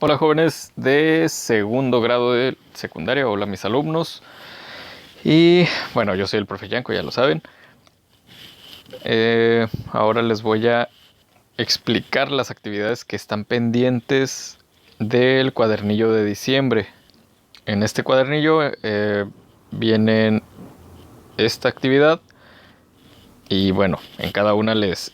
Hola jóvenes de segundo grado de secundaria, hola mis alumnos. Y bueno, yo soy el profe Yanko, ya lo saben. Ahora les voy a explicar las actividades que están pendientes del cuadernillo de diciembre. En este cuadernillo vienen esta actividad y bueno, en cada una les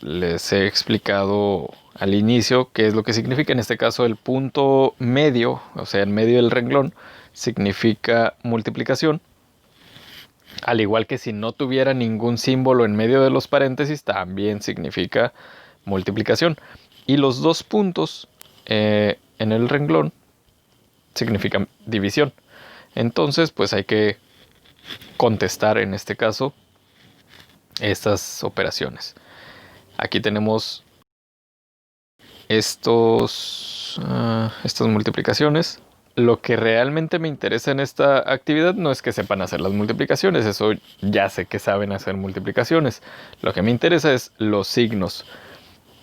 he explicado al inicio qué es lo que significa. En este caso el punto medio, o sea, en medio del renglón, significa multiplicación. Al igual que si no tuviera ningún símbolo en medio de los paréntesis, también significa multiplicación. Y los dos puntos en el renglón significan división. Entonces, pues hay que contestar en este caso estas operaciones. Aquí tenemos estas multiplicaciones. Lo que realmente me interesa en esta actividad no es que sepan hacer las multiplicaciones, eso ya sé que saben hacer multiplicaciones. Lo que me interesa es los signos.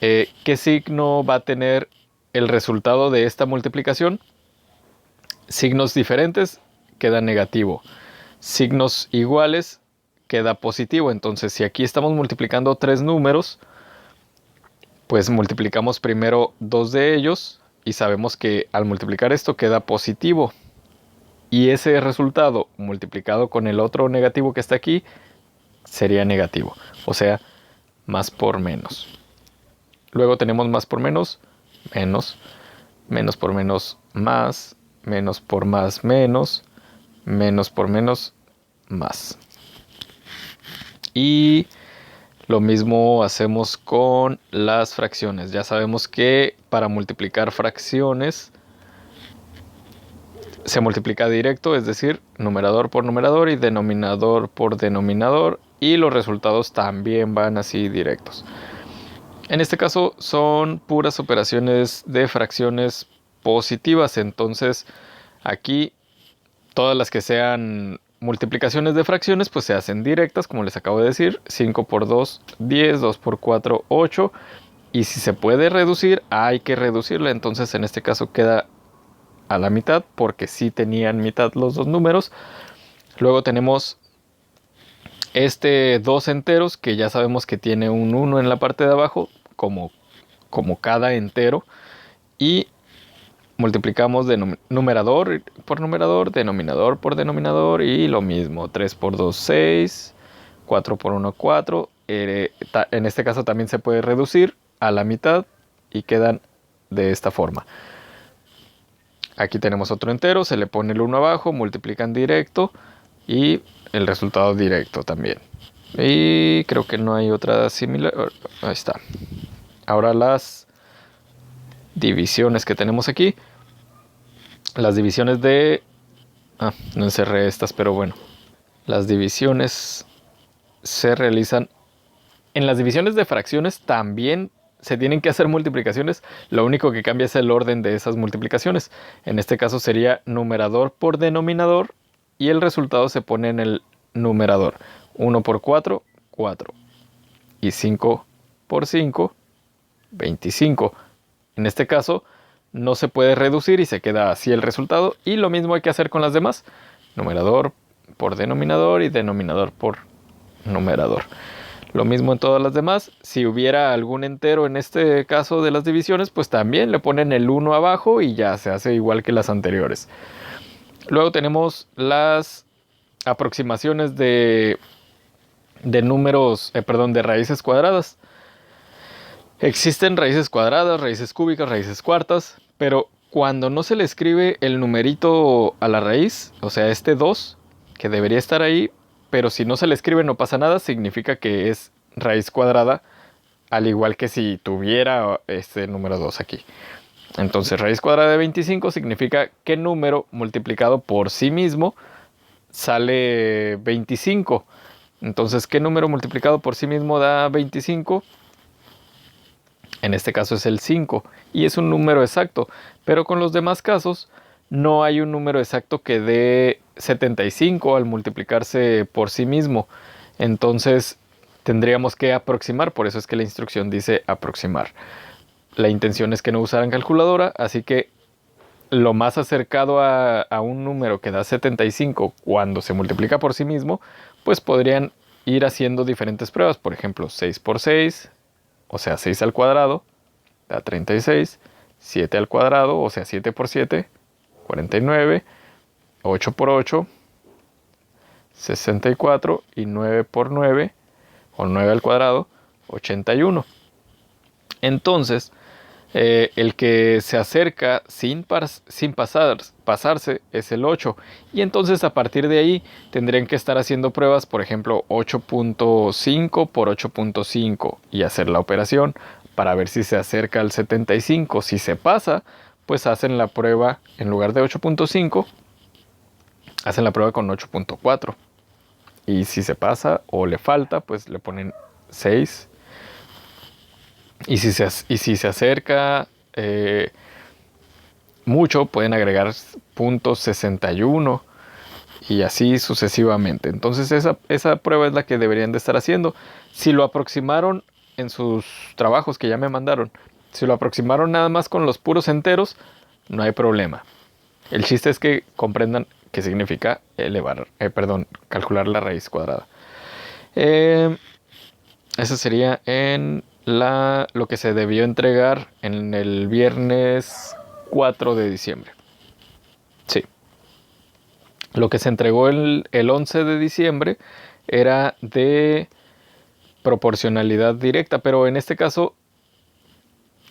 ¿Qué signo va a tener el resultado de esta multiplicación? Signos diferentes queda negativo. Signos iguales queda positivo. Entonces, si aquí estamos multiplicando tres números, pues multiplicamos primero dos de ellos y sabemos que al multiplicar esto queda positivo. Y ese resultado multiplicado con el otro negativo que está aquí sería negativo. O sea, más por menos. Luego tenemos más por menos, menos. Menos por menos, más. Menos por más, menos. Menos por menos, más. Y lo mismo hacemos con las fracciones. Ya sabemos que para multiplicar fracciones se multiplica directo, es decir, numerador por numerador y denominador por denominador, y los resultados también van así directos. En este caso son puras operaciones de fracciones positivas, entonces aquí todas las que sean multiplicaciones de fracciones pues se hacen directas, como les acabo de decir. 5 por 2, 10, 2 por 4, 8. Y si se puede reducir, hay que reducirla. Entonces en este caso queda a la mitad, porque sí tenían mitad los dos números. Luego tenemos este 2 enteros, que ya sabemos que tiene un 1 en la parte de abajo, como cada entero. Y multiplicamos de numerador por numerador, denominador por denominador, y lo mismo. 3 por 2, 6. 4 por 1, 4. En este caso también se puede reducir a la mitad y quedan de esta forma. Aquí tenemos otro entero, se le pone el 1 abajo, multiplican directo y el resultado directo también. Y creo que no hay otra similar. Ahí está. Ahora las divisiones que tenemos aquí. Las divisiones de... no encerré estas, pero bueno. Las divisiones se realizan... En las divisiones de fracciones también se tienen que hacer multiplicaciones. Lo único que cambia es el orden de esas multiplicaciones. En este caso sería numerador por denominador y el resultado se pone en el numerador. 1 por 4, 4. Y 5 por 5, 25. En este caso no se puede reducir y se queda así el resultado. Y lo mismo hay que hacer con las demás. Numerador por denominador y denominador por numerador. Lo mismo en todas las demás. Si hubiera algún entero en este caso de las divisiones, pues también le ponen el 1 abajo y ya se hace igual que las anteriores. Luego tenemos las aproximaciones de números, de raíces cuadradas. Existen raíces cuadradas, raíces cúbicas, raíces cuartas, pero cuando no se le escribe el numerito a la raíz, o sea, este 2, que debería estar ahí, pero si no se le escribe no pasa nada, significa que es raíz cuadrada, al igual que si tuviera este número 2 aquí. Entonces, raíz cuadrada de 25 significa que número multiplicado por sí mismo sale 25. Entonces, ¿qué número multiplicado por sí mismo da 25? En este caso es el 5 y es un número exacto, pero con los demás casos no hay un número exacto que dé 75 al multiplicarse por sí mismo. Entonces tendríamos que aproximar, por eso es que la instrucción dice aproximar. La intención es que no usaran calculadora, así que lo más acercado a un número que da 75 cuando se multiplica por sí mismo, pues podrían ir haciendo diferentes pruebas. Por ejemplo, 6 por 6, o sea 6 al cuadrado, da 36. 7 al cuadrado, o sea 7 por 7, 49. 8 por 8, 64. Y 9 por 9, o 9 al cuadrado, 81. Entonces, el que se acerca sin pasarse es el 8. Y entonces a partir de ahí tendrían que estar haciendo pruebas, por ejemplo, 8.5 por 8.5 y hacer la operación para ver si se acerca al 75. Si se pasa, pues hacen la prueba en lugar de 8.5, hacen la prueba con 8.4. Y si se pasa o le falta, pues le ponen 6. Y si se acerca mucho, pueden agregar .61 y así sucesivamente. Entonces esa prueba es la que deberían de estar haciendo. Si lo aproximaron en sus trabajos que ya me mandaron, si lo aproximaron nada más con los puros enteros, no hay problema. El chiste es que comprendan qué significa calcular la raíz cuadrada. Eso sería en lo que se debió entregar en el viernes 4 de diciembre. Sí. Lo que se entregó el 11 de diciembre era de proporcionalidad directa, pero en este caso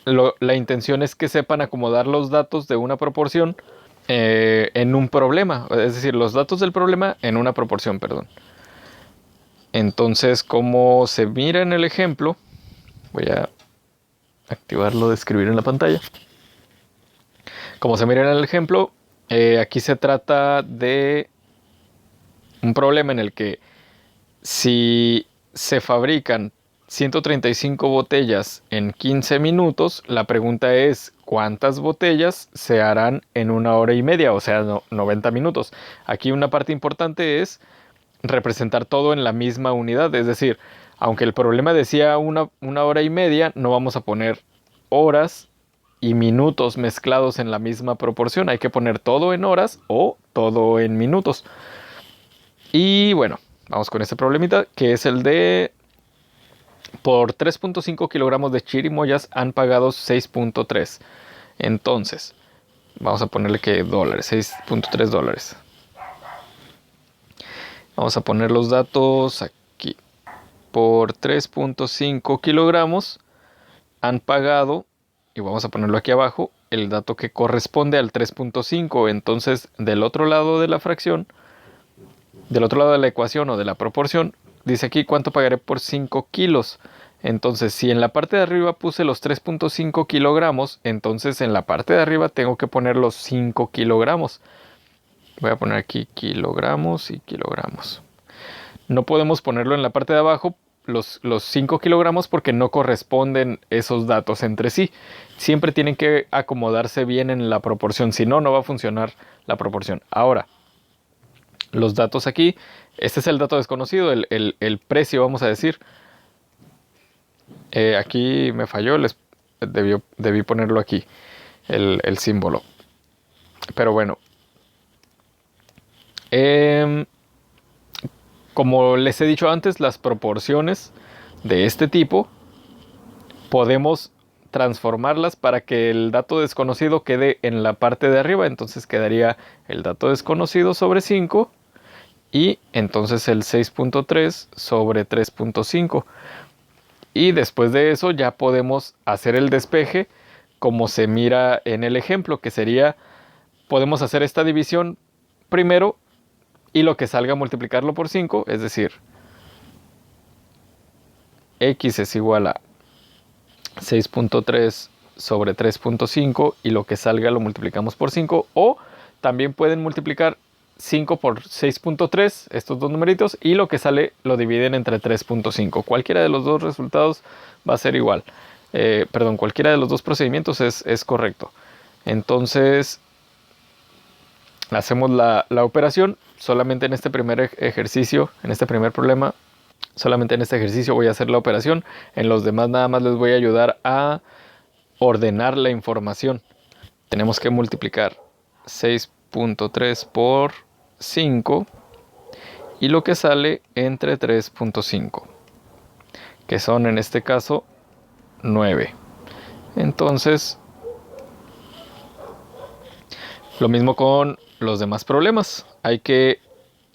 la intención es que sepan acomodar los datos de una proporción en un problema, es decir, los datos del problema en una proporción, perdón. Entonces, como se mira en el ejemplo, voy a activarlo de escribir en la pantalla. Como se mira en el ejemplo, aquí se trata de un problema en el que si se fabrican 135 botellas en 15 minutos, la pregunta es ¿cuántas botellas se harán en 1 hora y media? O sea, 90 minutos. Aquí una parte importante es representar todo en la misma unidad, es decir, aunque el problema decía una hora y media, no vamos a poner horas y minutos mezclados en la misma proporción. Hay que poner todo en horas o todo en minutos. Y bueno, vamos con este problemita, que es el de por 3.5 kilogramos de chirimoyas han pagado 6.3. Entonces, vamos a ponerle que dólares, 6.3 dólares. Vamos a poner los datos aquí. Por 3.5 kilogramos han pagado, y vamos a ponerlo aquí abajo, el dato que corresponde al 3.5. Entonces, del otro lado de la fracción, del otro lado de la ecuación o de la proporción, dice aquí cuánto pagaré por 5 kilos. Entonces, si en la parte de arriba puse los 3.5 kilogramos, entonces en la parte de arriba tengo que poner los 5 kilogramos. Voy a poner aquí kilogramos y kilogramos. No podemos ponerlo en la parte de abajo los 5 kilogramos porque no corresponden esos datos entre sí. Siempre tienen que acomodarse bien en la proporción, si no, no va a funcionar la proporción. Ahora, los datos aquí, este es el dato desconocido, el precio, vamos a decir. Aquí me falló, debí ponerlo aquí, el símbolo. Pero bueno, como les he dicho antes, las proporciones de este tipo podemos transformarlas para que el dato desconocido quede en la parte de arriba. Entonces quedaría el dato desconocido sobre 5 y entonces el 6.3 sobre 3.5. Y después de eso ya podemos hacer el despeje como se mira en el ejemplo, que sería, podemos hacer esta división primero y lo que salga multiplicarlo por 5, es decir, x es igual a 6.3 sobre 3.5 y lo que salga lo multiplicamos por 5, o también pueden multiplicar 5 por 6.3, estos dos numeritos, y lo que sale lo dividen entre 3.5. Cualquiera de los dos resultados va a ser igual. Cualquiera de los dos procedimientos es correcto. Entonces, hacemos la operación. Solamente en este primer ejercicio, en este primer problema, solamente en este ejercicio voy a hacer la operación. En los demás nada más les voy a ayudar a ordenar la información. Tenemos que multiplicar 6.3 por 5 y lo que sale entre 3.5, que son en este caso 9. Entonces, lo mismo con los demás problemas. Hay que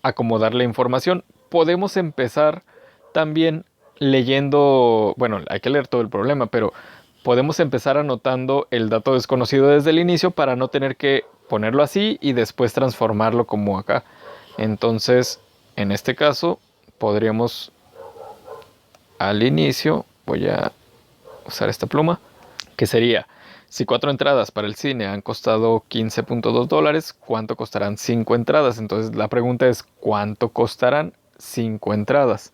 acomodar la información. Podemos empezar también leyendo, bueno, hay que leer todo el problema, pero podemos empezar anotando el dato desconocido desde el inicio para no tener que ponerlo así y después transformarlo como acá. Entonces, en este caso, podríamos al inicio, voy a usar esta pluma, que sería, si 4 entradas para el cine han costado $15.2, ¿cuánto costarán 5 entradas? Entonces la pregunta es, ¿cuánto costarán 5 entradas?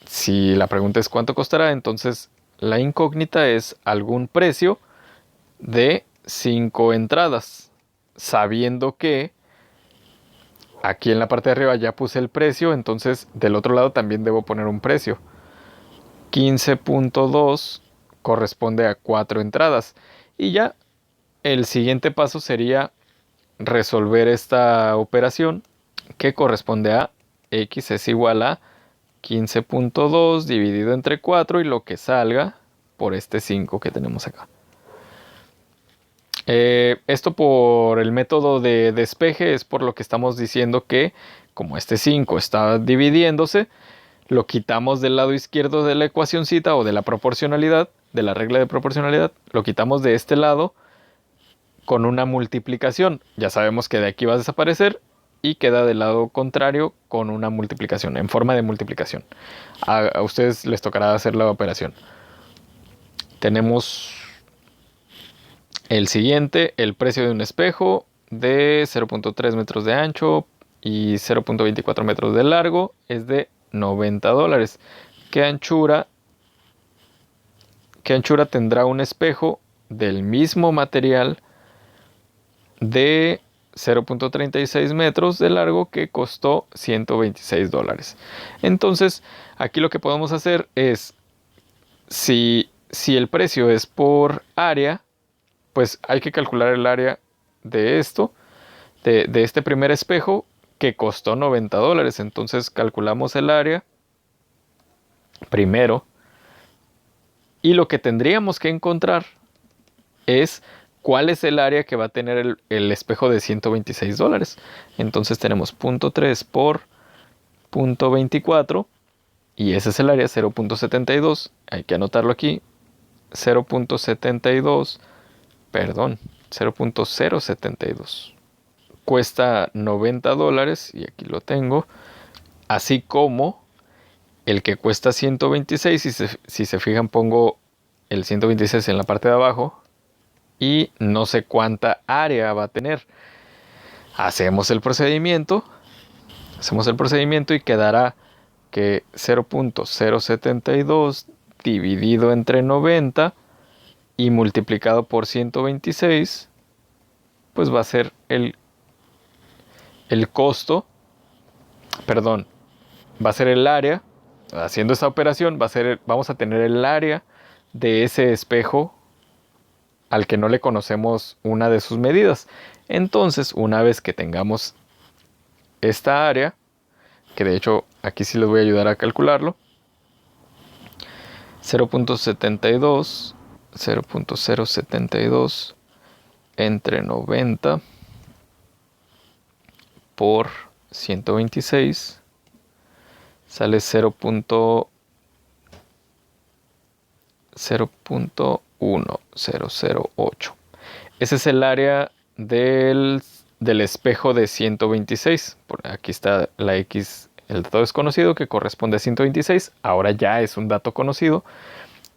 Si la pregunta es ¿cuánto costará? Entonces la incógnita es algún precio de 5 entradas, sabiendo que aquí en la parte de arriba ya puse el precio, entonces del otro lado también debo poner un precio. 15.2 corresponde a 4 entradas. Y ya el siguiente paso sería resolver esta operación que corresponde a x es igual a 15.2 dividido entre 4 y lo que salga por este 5 que tenemos acá. Esto por el método de despeje es por lo que estamos diciendo que como este 5 está dividiéndose, lo quitamos del lado izquierdo de la ecuacioncita o de la proporcionalidad, de la regla de proporcionalidad, lo quitamos de este lado con una multiplicación. Ya sabemos que de aquí va a desaparecer y queda del lado contrario con una multiplicación, en forma de multiplicación. A ustedes les tocará hacer la operación. Tenemos el siguiente, el precio de un espejo de 0.3 metros de ancho y 0.24 metros de largo es de $90. ¿Qué anchura tendrá un espejo del mismo material de 0.36 metros de largo que costó $126? Entonces, aquí lo que podemos hacer es, si el precio es por área, pues hay que calcular el área de esto, de este primer espejo que costó $90. Entonces calculamos el área primero y lo que tendríamos que encontrar es cuál es el área que va a tener el espejo de $126. Entonces tenemos 0.3 por 0.24 y ese es el área, 0.72. Hay que anotarlo aquí, 0.72, perdón, 0.072. Cuesta $90 y aquí lo tengo, así como el que cuesta 126, si se fijan pongo el 126 en la parte de abajo y no sé cuánta área va a tener. Hacemos el procedimiento y quedará que 0.072 dividido entre 90 y multiplicado por 126, pues va a ser el costo, perdón, va a ser el área. Haciendo esta operación vamos a tener el área de ese espejo al que no le conocemos una de sus medidas. Entonces, una vez que tengamos esta área, que de hecho aquí sí les voy a ayudar a calcularlo, 0.72 entre 90 por 126 sale 0.1008. Ese es el área del espejo de 126. Aquí está la X, el dato desconocido que corresponde a 126. Ahora ya es un dato conocido,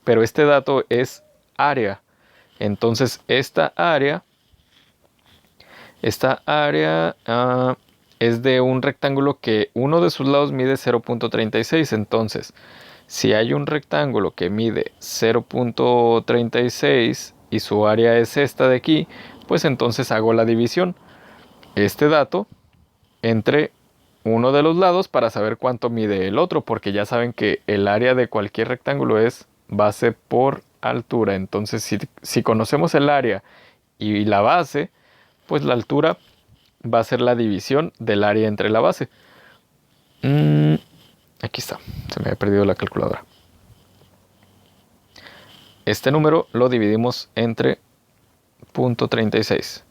pero este dato es área. Entonces esta área es de un rectángulo que uno de sus lados mide 0.36. Entonces, si hay un rectángulo que mide 0.36 y su área es esta de aquí, pues entonces hago la división. Este dato entre uno de los lados para saber cuánto mide el otro, porque ya saben que el área de cualquier rectángulo es base por altura. Entonces, si conocemos el área y la base, pues la altura va a ser la división del área entre la base. Aquí está, se me había perdido la calculadora. Este número lo dividimos entre 0.36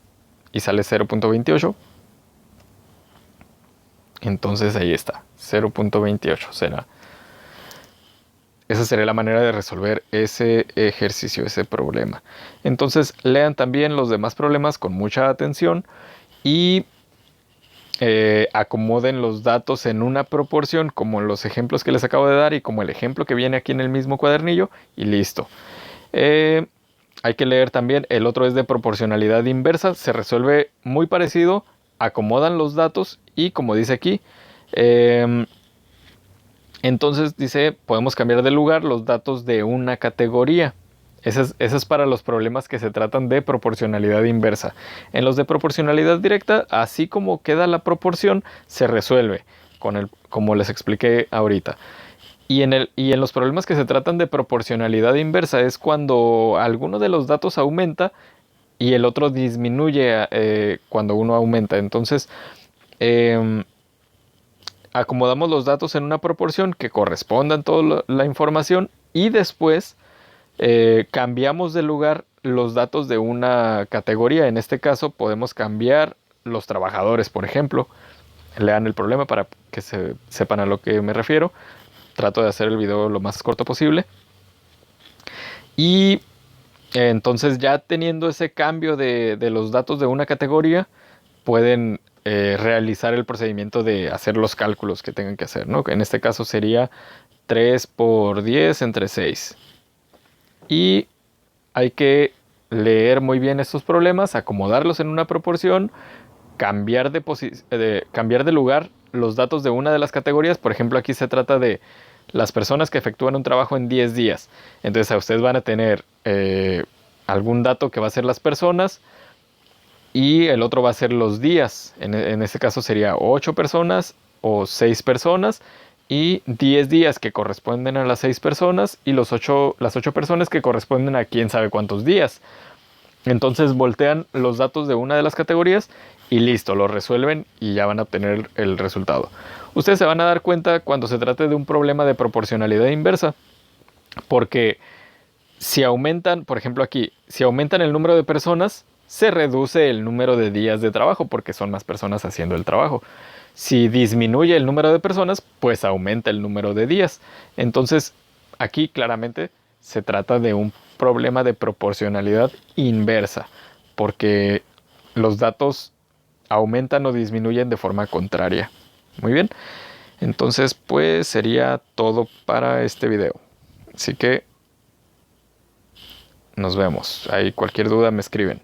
y sale 0.28. Entonces ahí está, 0.28 será. Esa sería la manera de resolver ese ejercicio, ese problema. Entonces lean también los demás problemas con mucha atención y acomoden los datos en una proporción como los ejemplos que les acabo de dar y como el ejemplo que viene aquí en el mismo cuadernillo y listo. Hay que leer también, el otro es de proporcionalidad inversa, se resuelve muy parecido, acomodan los datos y como dice aquí, entonces dice, podemos cambiar de lugar los datos de una categoría. Ese es para los problemas que se tratan de proporcionalidad inversa. En los de proporcionalidad directa, así como queda la proporción, se resuelve, como les expliqué ahorita. Y en los problemas que se tratan de proporcionalidad inversa es cuando alguno de los datos aumenta y el otro disminuye cuando uno aumenta. Entonces, acomodamos los datos en una proporción que correspondan toda la información y después cambiamos de lugar los datos de una categoría. En este caso podemos cambiar los trabajadores, por ejemplo. Lean el problema para que sepan a lo que me refiero. Trato de hacer el video lo más corto posible. Y entonces ya teniendo ese cambio de los datos de una categoría, pueden realizar el procedimiento de hacer los cálculos que tengan que hacer, ¿no? En este caso sería 3 por 10 entre 6. Y hay que leer muy bien estos problemas, acomodarlos en una proporción, cambiar de lugar los datos de una de las categorías. Por ejemplo, aquí se trata de las personas que efectúan un trabajo en 10 días. Entonces a ustedes van a tener algún dato que va a ser las personas y el otro va a ser los días. En este caso sería 8 personas o 6 personas y 10 días que corresponden a las 6 personas y las 8 personas que corresponden a quién sabe cuántos días. Entonces voltean los datos de una de las categorías y listo, lo resuelven y ya van a obtener el resultado. Ustedes se van a dar cuenta cuando se trate de un problema de proporcionalidad inversa, porque si aumentan, por ejemplo aquí, si aumentan el número de personas, se reduce el número de días de trabajo porque son más personas haciendo el trabajo. Si disminuye el número de personas, pues aumenta el número de días. Entonces, aquí claramente se trata de un problema de proporcionalidad inversa, porque los datos aumentan o disminuyen de forma contraria. Muy bien, entonces pues sería todo para este video. Así que nos vemos. Ahí cualquier duda me escriben.